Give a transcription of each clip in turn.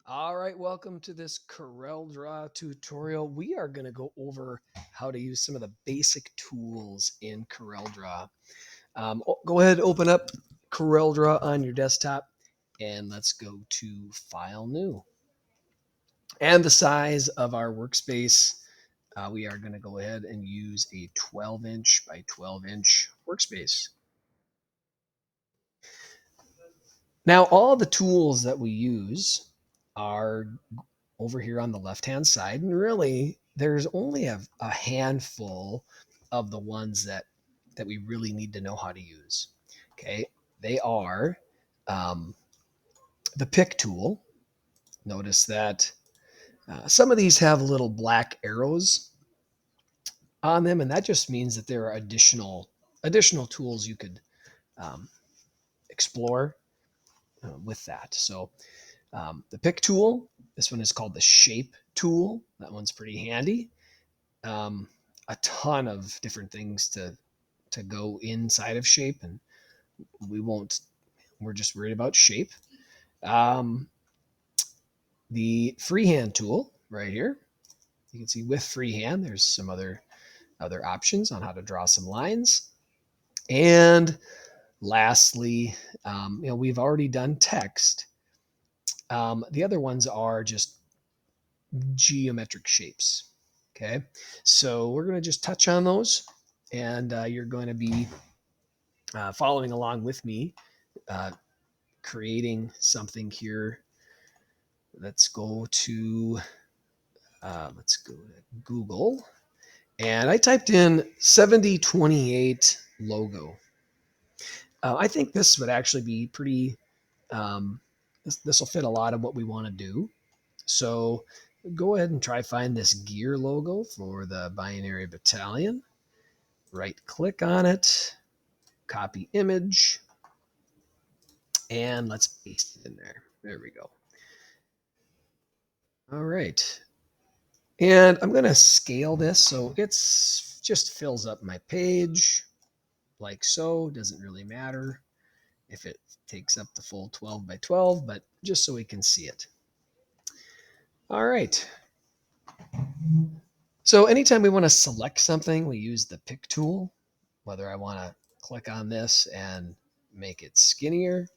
All right, welcome to this CorelDRAW tutorial. We are going to go over how to use some of the basic tools in CorelDRAW. Go ahead, open up CorelDRAW on your desktop, and let's go to File, New. And the size of our workspace, we are going to go ahead and use a 12-inch by 12-inch workspace. Now, all the tools that we use are over here on the left-hand side, and really there's only a handful of the ones that we really need to know how to use. Okay, they are um, the pick tool. Notice that some of these have little black arrows on them, and that just means that there are additional tools you could um, explore with that. So the pick tool, this one is called the shape tool. That one's pretty handy. um, a ton of different things to go inside of shape, and we won't. We're just worried about shape. Um, the freehand tool right here. You can see with freehand, there's some other options on how to draw some lines. And lastly, we've already done text. The other ones are just geometric shapes. Okay, so we're going to just touch on those, and you're going to be following along with me, uh, creating something here. Let's go to Google, and I typed in 7028 logo. I think this would actually be pretty. This will fit a lot of what we want to do. So go ahead and try find this gear logo for the binary battalion. Right click on it, copy image, and let's paste it in there. There we go. All right. And I'm going to scale this so it's just fills up my page like so. Doesn't really matter if it takes up the full 12 by 12, but just so we can see it. All right. So anytime we want to select something, we use the pick tool, whether I want to click on this and make it skinnier,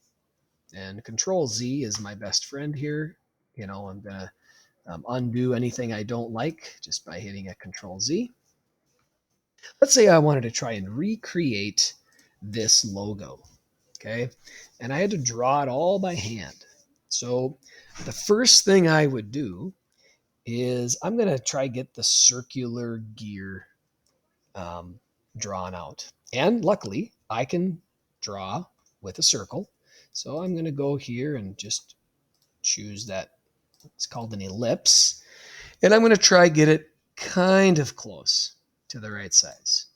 and Control Z is my best friend here. I'm going to undo anything I don't like just by hitting a Control Z. Let's say I wanted to try and recreate this logo, okay? And I had to draw it all by hand. So the first thing I would do is I'm going to try get the circular gear um, drawn out. And luckily, I can draw with a circle. So I'm going to go here and just choose that. It's called an ellipse. And I'm going to try get it kind of close to the right size.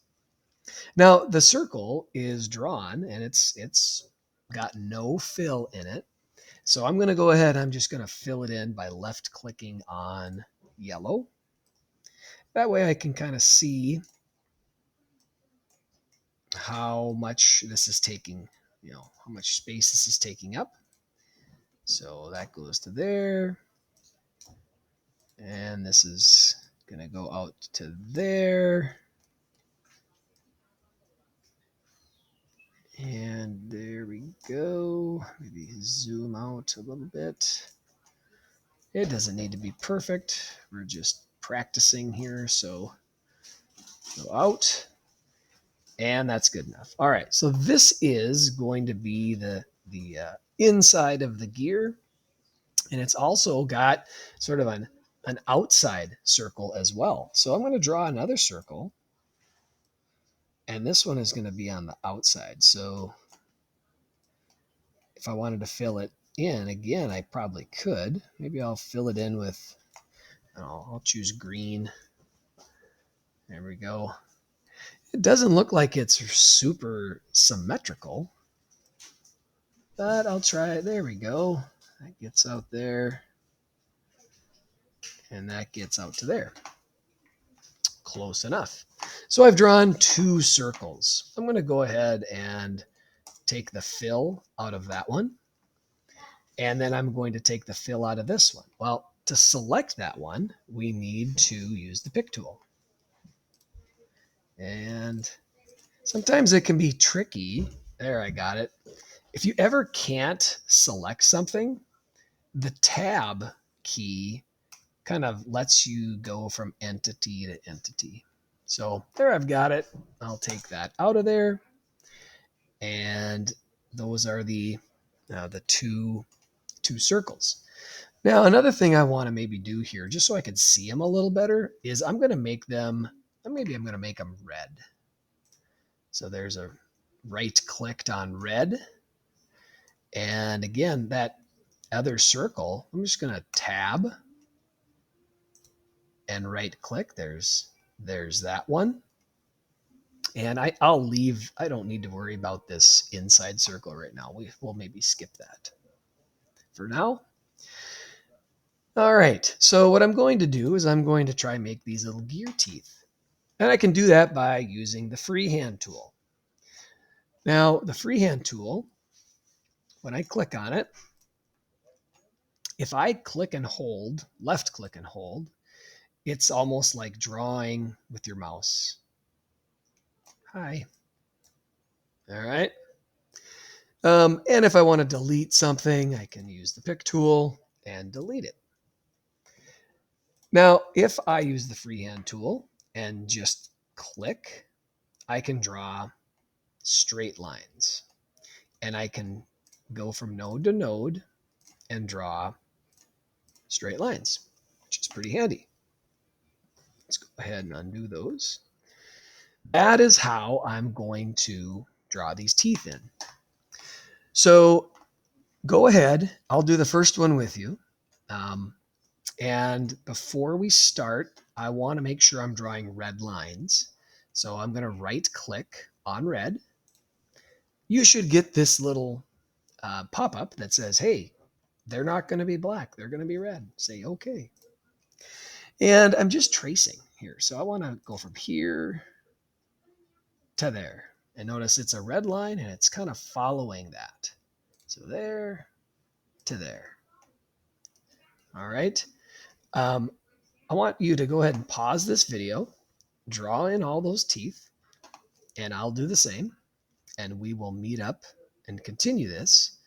Now the circle is drawn and it's got no fill in it. So I'm going to go ahead. I'm just going to fill it in by left clicking on yellow. That way I can kind of see how much this is taking, how much space this is taking up. So that goes to there. And this is going to go out to there. And there we go. Maybe zoom out a little bit. It doesn't need to be perfect. We're just practicing here. So go out. And that's good enough. All right. So this is going to be the inside of the gear. And it's also got sort of an outside circle as well. So I'm going to draw another circle. And this one is going to be on the outside. So if I wanted to fill it in again, I probably could. Maybe I'll fill it in with, I'll choose green. There we go. It doesn't look like it's super symmetrical, but I'll try it. There we go. That gets out there, and that gets out to there. Close enough. So I've drawn two circles. I'm going to go ahead and take the fill out of that one. And then I'm going to take the fill out of this one. Well, to select that one, we need to use the pick tool. And sometimes it can be tricky. There, I got it. If you ever can't select something, the tab key kind of lets you go from entity to entity. So there, I've got it. I'll take that out of there. And those are the two circles. Now, another thing I want to maybe do here, just so I can see them a little better, is I'm going to make them, maybe I'm going to make them red. So there's a right clicked on red. And again, that other circle, I'm just going to tab and right click. There's that one. And I'll leave, I don't need to worry about this inside circle right now. We'll maybe skip that for now. All right, so what I'm going to do is I'm going to try and make these little gear teeth. And I can do that by using the freehand tool. Now, the freehand tool, when I click on it, if I click and hold, left click and hold, it's almost like drawing with your mouse. Hi. All right. And if I want to delete something, I can use the pick tool and delete it. Now, if I use the freehand tool and just click, I can draw straight lines. And I can go from node to node and draw straight lines, which is pretty handy. Let's go ahead and undo those. That is how I'm going to draw these teeth in. So go ahead. I'll do the first one with you. And before we start, I want to make sure I'm drawing red lines. So I'm going to right click on red. You should get this little pop-up that says, hey, they're not going to be black. They're going to be red. Say, okay. And I'm just tracing here. So I want to go from here to there. And notice it's a red line and it's kind of following that. So there to there. All right. I want you to go ahead and pause this video, draw in all those teeth, and I'll do the same. And we will meet up and continue this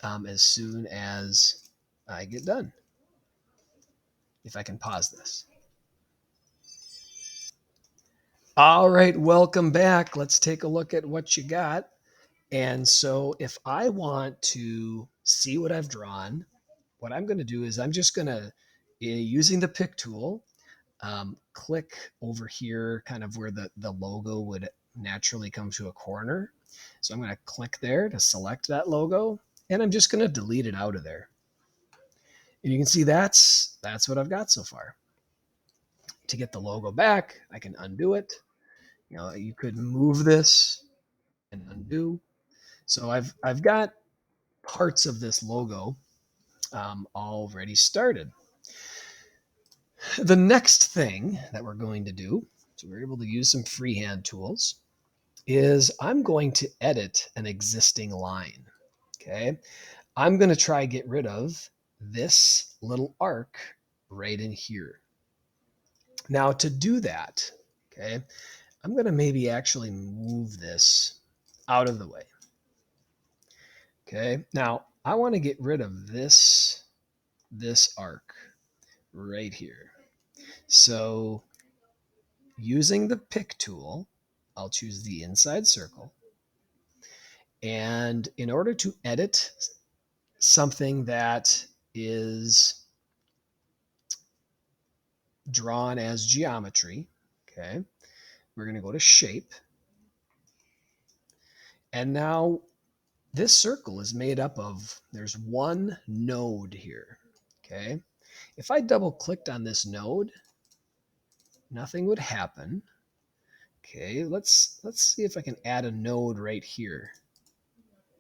as soon as I get done. If I can pause this. All right, welcome back. Let's take a look at what you got. And so if I want to see what I've drawn, what I'm going to do is I'm just going to, using the pick tool, click over here, kind of where the logo would naturally come to a corner. So I'm going to click there to select that logo, and I'm just going to delete it out of there. And you can see that's what I've got so far. To get the logo back, I can undo it. You know, you could move this and undo. So I've got parts of this logo already started. The next thing that we're going to do, so we're able to use some freehand tools, is I'm going to edit an existing line. Okay, I'm going to try get rid of this little arc right in here. Now to do that, okay, I'm going to maybe actually move this out of the way. Okay, now I want to get rid of this arc right here. So using the pick tool, I'll choose the inside circle. And in order to edit something that is drawn as geometry, okay, we're going to go to shape. And now this circle is made up of, there's one node here, okay? If I double clicked on this node, nothing would happen. Okay, let's see if I can add a node right here.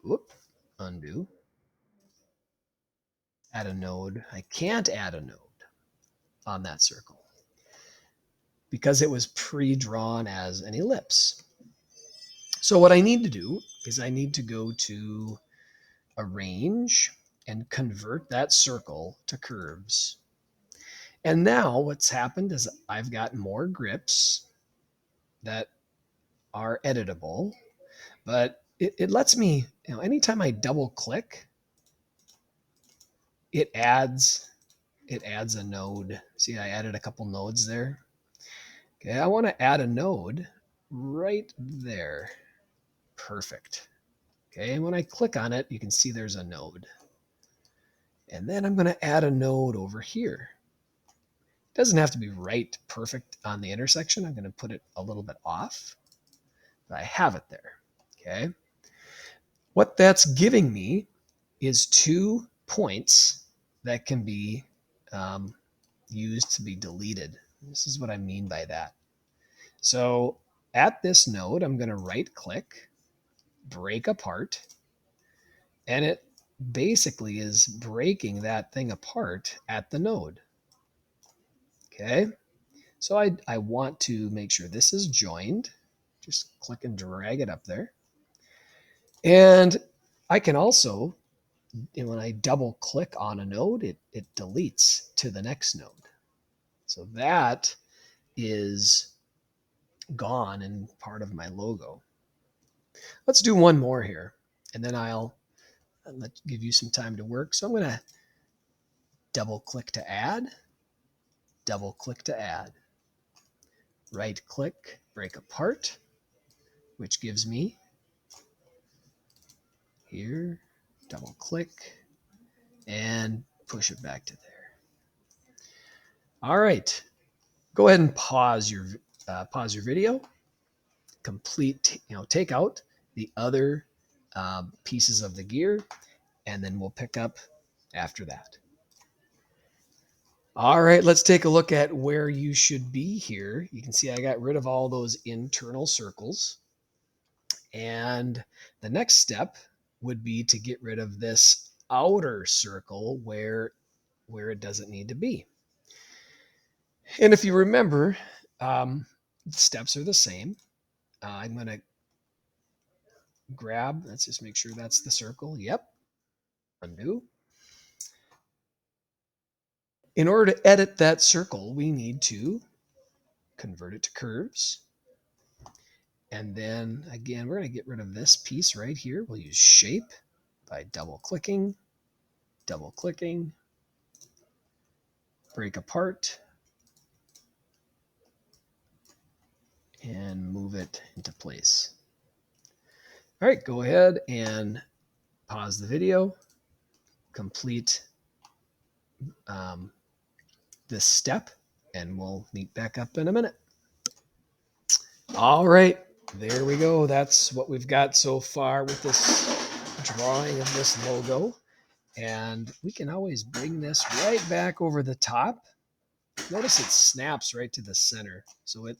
Whoop, undo. Add a node. I can't add a node on that circle because it was pre-drawn as an ellipse. So what I need to do is I need to go to Arrange, and convert that circle to curves. And now what's happened is I've got more grips that are editable, but it lets me, anytime I double click, it adds a node. See, I added a couple nodes there. Okay, I want to add a node right there. Perfect. Okay, and when I click on it, you can see there's a node. And then I'm going to add a node over here. It doesn't have to be right perfect on the intersection. I'm going to put it a little bit off, but I have it there. Okay. What that's giving me is 2 points that can be used to be deleted. This is what I mean by that. So at this node, I'm going to right click, break apart, and it basically is breaking that thing apart at the node. Okay. So I want to make sure this is joined. Just click and drag it up there. And I can also, when I double click on a node, it deletes to the next node. So that is gone in part of my logo. Let's do one more here, and then I'll give you some time to work. So I'm going to double click to add, double click to add, right click, break apart, which gives me here, double click, and push it back to there. All right, go ahead and pause your video. Complete, take out the other pieces of the gear, and then we'll pick up after that. All right, let's take a look at where you should be here. You can see I got rid of all those internal circles. And the next step would be to get rid of this outer circle where it doesn't need to be. And if you remember, the steps are the same. I'm going to grab, let's just make sure that's the circle. Yep. Undo. In order to edit that circle, we need to convert it to curves. And then again, we're going to get rid of this piece right here. We'll use shape by double clicking, break apart, and move it into place. All right, go ahead and pause the video, complete this step, and we'll meet back up in a minute. All right, there we go. That's what we've got so far with this drawing of this logo. And we can always bring this right back over the top. Notice it snaps right to the center, so it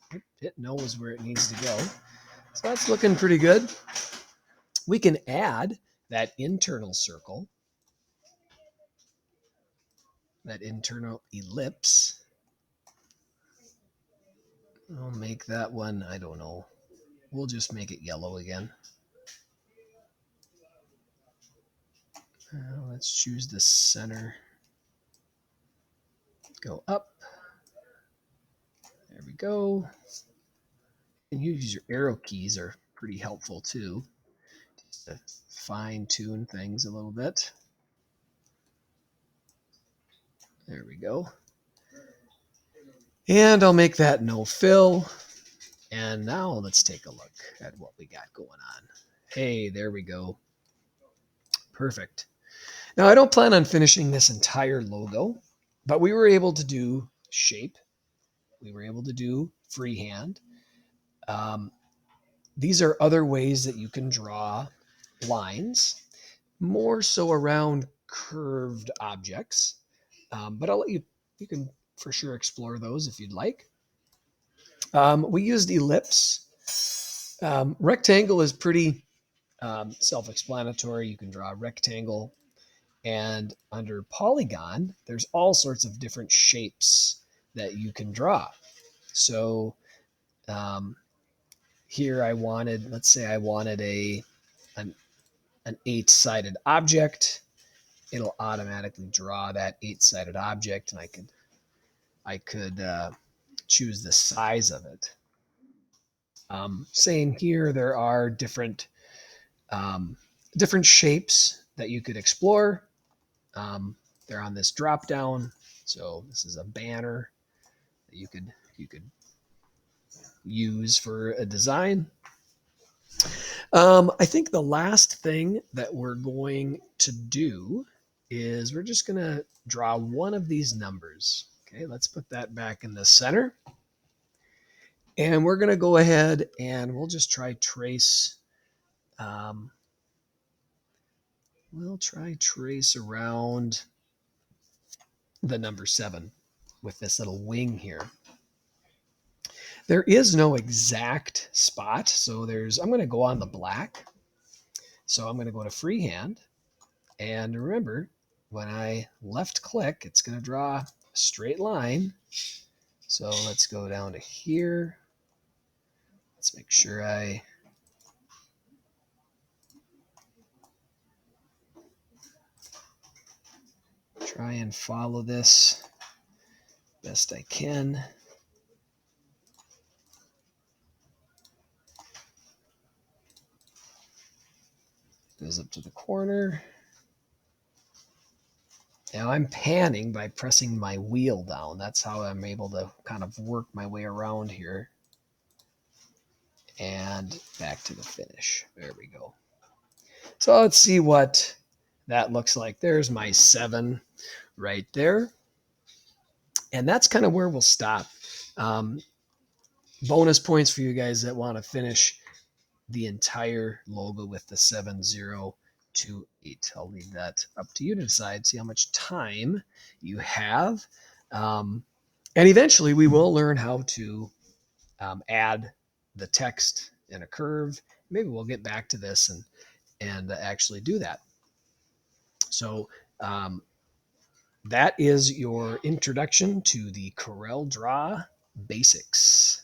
knows where it needs to go. So that's looking pretty good. We can add that internal circle, that internal ellipse. I'll make that one, I don't know. We'll just make it yellow again. Let's choose the center. Go up. There we go. And you use your arrow keys are pretty helpful too, just to fine tune things a little bit. There we go. And I'll make that no fill. And now let's take a look at what we got going on. Hey, there we go. Perfect. Now I don't plan on finishing this entire logo, but we were able to do shape. We were able to do freehand. These are other ways that you can draw lines, more so around curved objects. But I'll let you can for sure explore those if you'd like. We used ellipse. Rectangle is pretty self-explanatory. You can draw a rectangle. And under polygon, there's all sorts of different shapes that you can draw. So here I wanted, let's say I wanted an 8-sided object. it'll automatically draw that 8-sided object, and I could choose the size of it. Same here, there are um, different shapes that you could explore. They're on this drop down. So this is a banner that you could use for a design. I think the last thing that we're going to do is we're just going to draw one of these numbers. Okay, let's put that back in the center. And we're going to go ahead and we'll just try trace. We'll try trace around the number 7 with this little wing here. There is no exact spot. So I'm going to go on the black. So I'm going to go to freehand. And remember, when I left click, it's going to draw a straight line. So let's go down to here. Let's make sure I try and follow this best I can. Goes up to the corner. Now I'm panning by pressing my wheel down. That's how I'm able to kind of work my way around here. And back to the finish. There we go. So let's see what that looks like. There's my 7 right there. And that's kind of where we'll stop. Bonus points for you guys that want to finish the entire logo with the 7028. I'll leave that up to you to decide, see how much time you have. And eventually we will learn how to add the text in a curve. Maybe we'll get back to this and actually do that. So that is your introduction to the CorelDRAW basics.